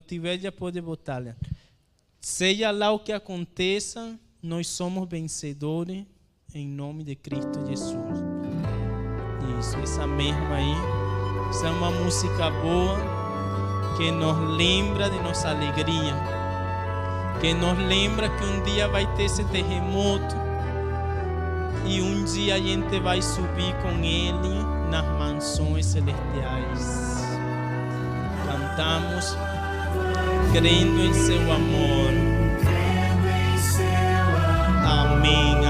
tiver, já pode botar. Seja lá o que aconteça, nós somos vencedores em nome de Cristo Jesus. Isso, essa mesma aí. Essa é uma música boa que nos lembra de nossa alegria. Que nos lembra que um dia vai ter esse terremoto e um dia a gente vai subir com Ele nas mansões celestiais. Cantamos crendo em seu amor. Amém.